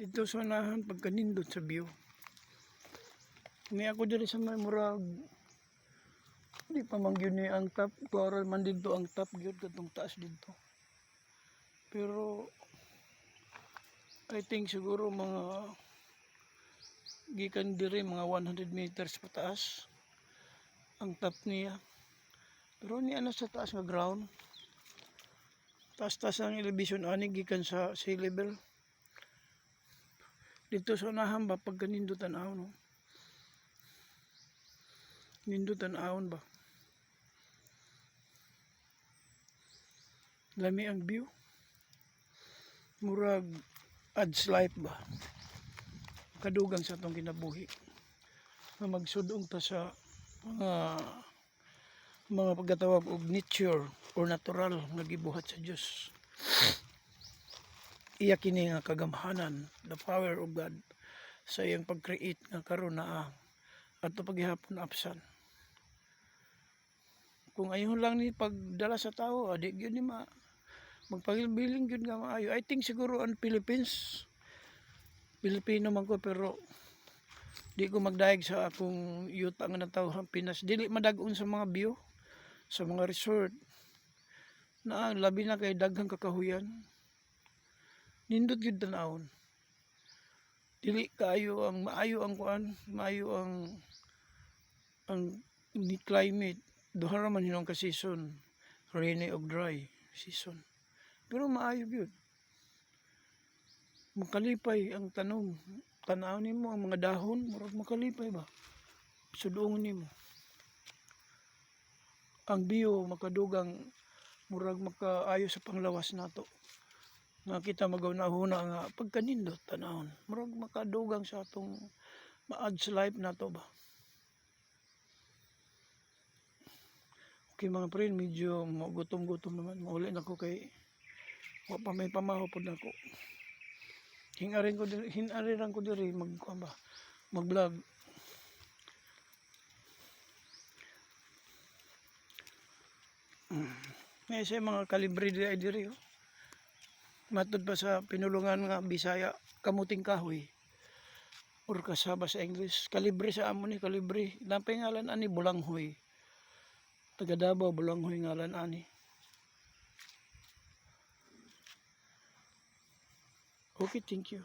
Dito sa unahan pagkanindot sa view. Ni ako diri sa may murag di pa man gyud ni ang top, kuara man dito ang top gyud katong taas dito. Pero I think siguro mga gikan diri mga 100 meters pataas ang top niya. Pero ni ano sa taas nga ground. Taas-taas ang elevation ani gikan sa sea level. Dito sa unahan ba pagka nindutan ahon, no? Nindutan ahon ba? Lami ang view. Murag adds life ba? Kadugang sa atong kinabuhi. Na magsudong ta sa mga pagkatawag og nature or natural nga gibuhat sa Dios. Iya kini nga kagamhanan, the power of God sa iyang pag-create nga karon naa adto paghihapon absan. Kung ayun lang ni pagdala sa tao, di gyud ni magpabiling gyud nga maayo. I think siguro ang Philippines, Pilipino man ko pero di ko magdaig sa akong yuta nga natawhan Pinas. Dili madag-on sa mga view, sa mga resort na labi na kay daghang kakahuyan. Nindot gyud tan-awon. Dili kaayo ang maayo ang kuan, maayo ang ni climate. Duha ra man hinung ka season, rainy ug dry season. Pero maayo gyud. Makalipay ang tanom. Tan-aw nimo ang mga dahon, murag makalipay ba? Sudungon nimo. Ang view makadugang murag makaayo sa panglawas nato. Nga kita magaw-huna nga pagkanindot tanahon. Murag makadugang sa atong ma-adds life nato ba. Okay mga friend, medyo gutom-gutom naman. Mauli na ko kay wa pa may pamahaw pod nako. Hinariran ko diri mag-vlog. May isa mga kalibre diri oh. Matod pa sa pinulungan nga Bisaya, kamuting kahoy. Or kasaba sa English, kalibre sa amo ni kalibre. Napay ngalan ani bulanghoy. Taga Davao bulanghoy ngalan ani. Okay, thank you.